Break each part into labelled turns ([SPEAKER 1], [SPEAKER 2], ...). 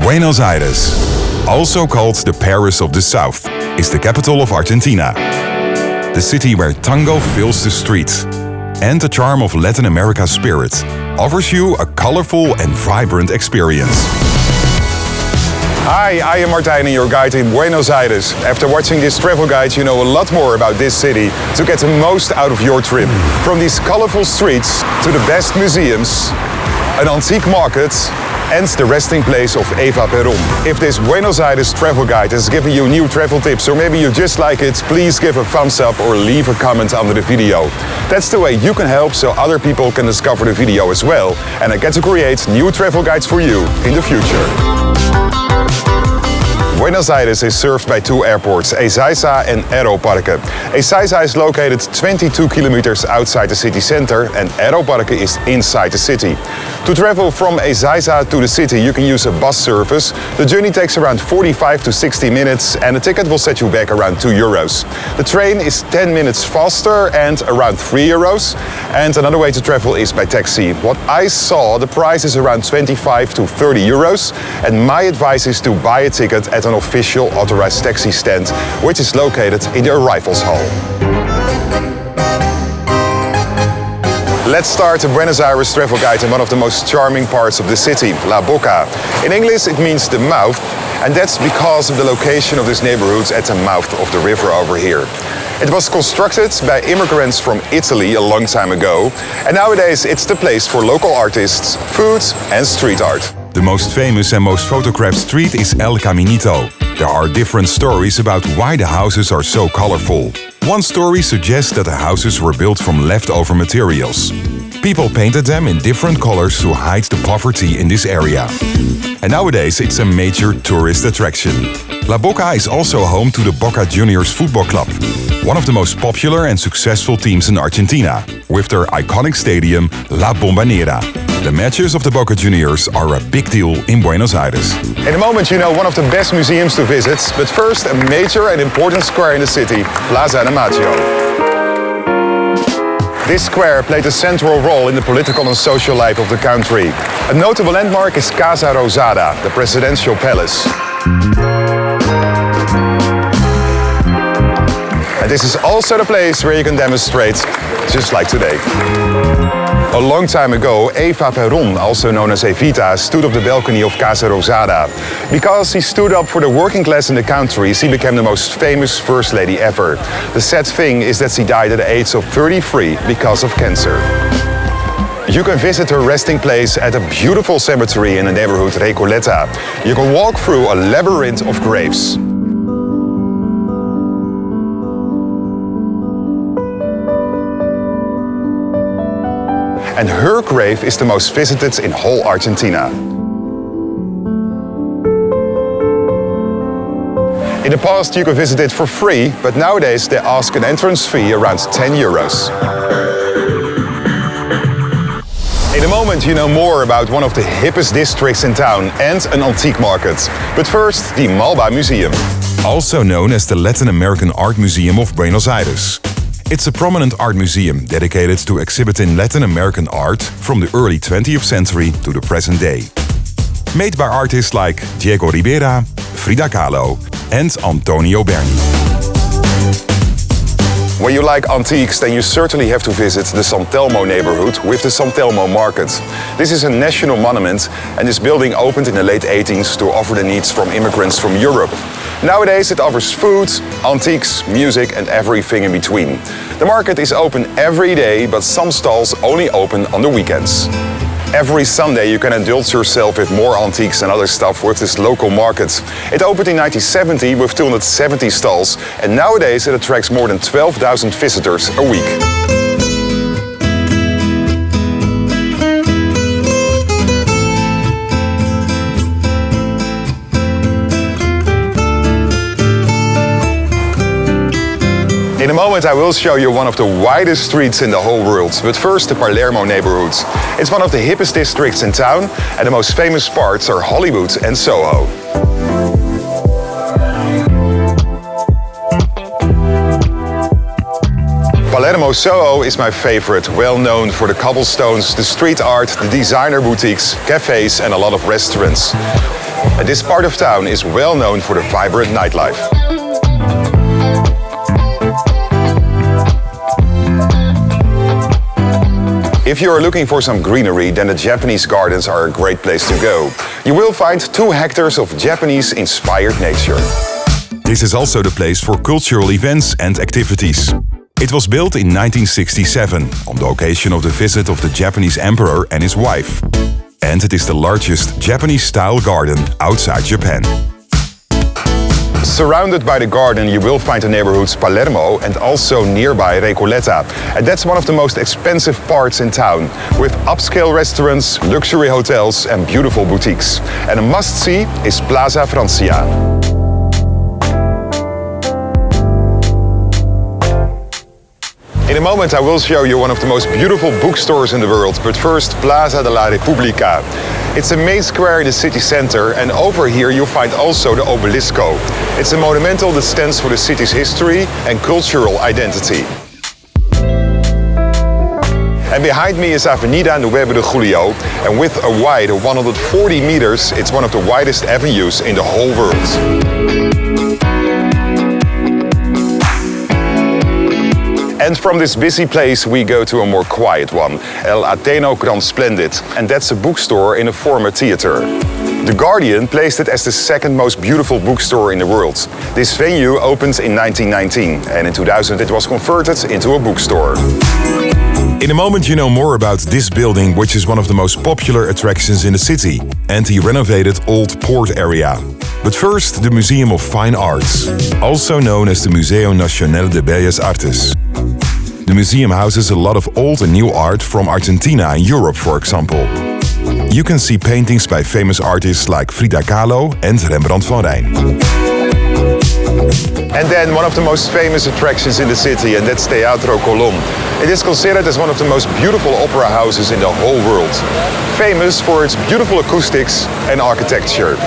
[SPEAKER 1] Buenos Aires, also called the Paris of the South, is the capital of Argentina. The city where tango fills the streets and the charm of Latin America's spirit offers you a colorful and vibrant experience. Hi, I am Martijn, your guide in Buenos Aires. After watching this travel guide, you know a lot more about this city to get the most out of your trip. From these colorful streets to the best museums, an antique market, and the resting place of Eva Perón. If this Buenos Aires travel guide has given you new travel tips, or maybe you just like it, please give a thumbs up or leave a comment under the video. That's the way you can help so other people can discover the video as well, and I get to create new travel guides for you in the future. Buenos Aires is served by two airports, Ezeiza and Aeroparque. Ezeiza is located 22 kilometers outside the city center and Aeroparque is inside the city. To travel from Ezeiza to the city, you can use a bus service. The journey takes around 45 to 60 minutes and the ticket will set you back around €2. The train is 10 minutes faster and around €3. And another way to travel is by taxi. What I saw, the price is around 25 to 30 euros. And my advice is to buy a ticket at an official authorized taxi stand, which is located in the arrivals hall. Let's start the Buenos Aires travel guide in one of the most charming parts of the city, La Boca. In English it means the mouth, and that's because of the location of this neighborhood at the mouth of the river over here. It was constructed by immigrants from Italy a long time ago, and nowadays it's the place for local artists, food and street art. The most famous and most photographed street is El Caminito. There are different stories about why the houses are so colorful. One story suggests that the houses were built from leftover materials. People painted them in different colors to hide the poverty in this area. And nowadays it's a major tourist attraction. La Boca is also home to the Boca Juniors football club, one of the most popular and successful teams in Argentina, with their iconic stadium La Bombonera. The matches of the Boca Juniors are a big deal in Buenos Aires. In a moment, you know one of the best museums to visit, but first a major and important square in the city, Plaza de Mayo. This square played a central role in the political and social life of the country. A notable landmark is Casa Rosada, the presidential palace. And this is also the place where you can demonstrate, just like today. A long time ago, Eva Perón, also known as Evita, stood on the balcony of Casa Rosada. Because he stood up for the working class in the country, she became the most famous first lady ever. The sad thing is that she died at the age of 33 because of cancer. You can visit her resting place at a beautiful cemetery in the neighborhood Recoleta. You can walk through a labyrinth of graves. And her grave is the most visited in whole Argentina. In the past you could visit it for free, but nowadays they ask an entrance fee around 10 euros. In a moment you know more about one of the hippest districts in town and an antique market. But first, the Malba Museum. Also known as the Latin American Art Museum of Buenos Aires. It's a prominent art museum dedicated to exhibiting Latin American art from the early 20th century to the present day. Made by artists like Diego Rivera, Frida Kahlo and Antonio Berni. When you like antiques, then you certainly have to visit the San Telmo neighborhood with the San Telmo market. This is a national monument and this building opened in the late 18th to offer the needs from immigrants from Europe. Nowadays it offers food, antiques, music and everything in between. The market is open every day, but some stalls only open on the weekends. Every Sunday you can indulge yourself with more antiques and other stuff with this local market. It opened in 1970 with 270 stalls and nowadays it attracts more than 12,000 visitors a week. In a moment I will show you one of the widest streets in the whole world, but first the Palermo neighborhood. It's one of the hippest districts in town and the most famous parts are Hollywood and Soho. Palermo Soho is my favorite, well known for the cobblestones, the street art, the designer boutiques, cafes and a lot of restaurants. And this part of town is well known for the vibrant nightlife. If you are looking for some greenery, then the Japanese gardens are a great place to go. You will find 2 hectares of Japanese-inspired nature.
[SPEAKER 2] This is also the place for cultural events and activities. It was built in 1967 on the occasion of the visit of the Japanese emperor and his wife. And it is the largest Japanese-style garden outside Japan.
[SPEAKER 1] Surrounded by the garden, you will find the neighborhoods Palermo and also nearby Recoleta. And that's one of the most expensive parts in town, with upscale restaurants, luxury hotels and beautiful boutiques. And a must-see is Plaza Francia. In a moment I will show you one of the most beautiful bookstores in the world, but first Plaza de la República. It's a main square in the city center, and over here you'll find also the Obelisco. It's a monumental that stands for the city's history and cultural identity. And behind me is Avenida 9 de Julio, and with a wide of 140 meters, it's one of the widest avenues in the whole world. And from this busy place we go to a more quiet one, El Ateneo Grand Splendid, and that's a bookstore in a former theater. The Guardian placed it as the second most beautiful bookstore in the world. This venue opened in 1919, and in 2000 it was converted into a bookstore.
[SPEAKER 2] In a moment you know more about this building, which is one of the most popular attractions in the city, and the renovated Old Port area. But first, the Museum of Fine Arts, also known as the Museo Nacional de Bellas Artes. The museum houses a lot of old and new art from Argentina and Europe, for example. You can see paintings by famous artists like Frida Kahlo and Rembrandt van Rijn.
[SPEAKER 1] And then one of the most famous attractions in the city, and that's Teatro Colón. It is considered as one of the most beautiful opera houses in the whole world. Famous for its beautiful acoustics and architecture.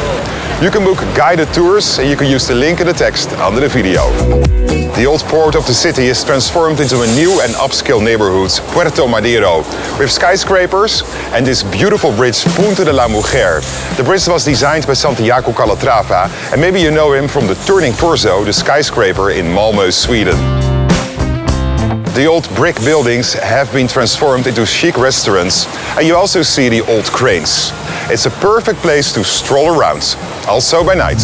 [SPEAKER 1] You can book guided tours and you can use the link in the text under the video. The old port of the city is transformed into a new and upscale neighborhood, Puerto Madero, with skyscrapers and this beautiful bridge, Punta de la Mujer. The bridge was designed by Santiago Calatrava, and maybe you know him from the Turning Torso, the skyscraper in Malmö, Sweden. The old brick buildings have been transformed into chic restaurants, and you also see the old cranes. It's a perfect place to stroll around, also by night.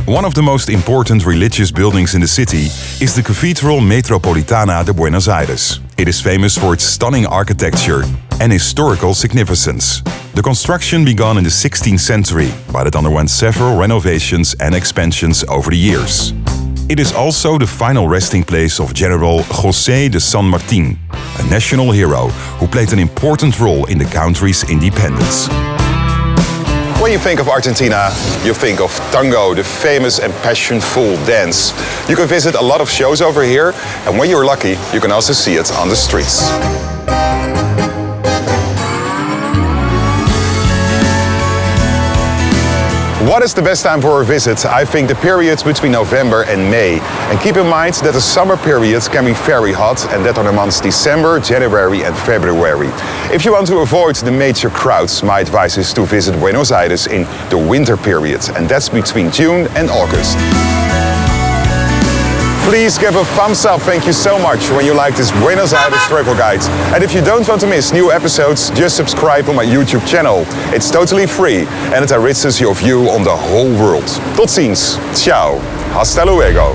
[SPEAKER 2] One of the most important religious buildings in the city is the Cathedral Metropolitana de Buenos Aires. It is famous for its stunning architecture and historical significance. The construction began in the 16th century, but it underwent several renovations and expansions over the years. It is also the final resting place of General José de San Martín, a national hero who played an important role in the country's independence.
[SPEAKER 1] When you think of Argentina, you think of tango, the famous and passionful dance. You can visit a lot of shows over here, and when you're lucky, you can also see it on the streets. What is the best time for a visit? I think the periods between November and May. And keep in mind that the summer periods can be very hot, and that are the months December, January and February. If you want to avoid the major crowds, my advice is to visit Buenos Aires in the winter period, and that's between June and August. Please give a thumbs up, thank you so much, when you like this Buenos Aires travel guide. And if you don't want to miss new episodes, just subscribe on my YouTube channel. It's totally free and it enriches your view on the whole world. Tot ziens. Ciao. Hasta luego.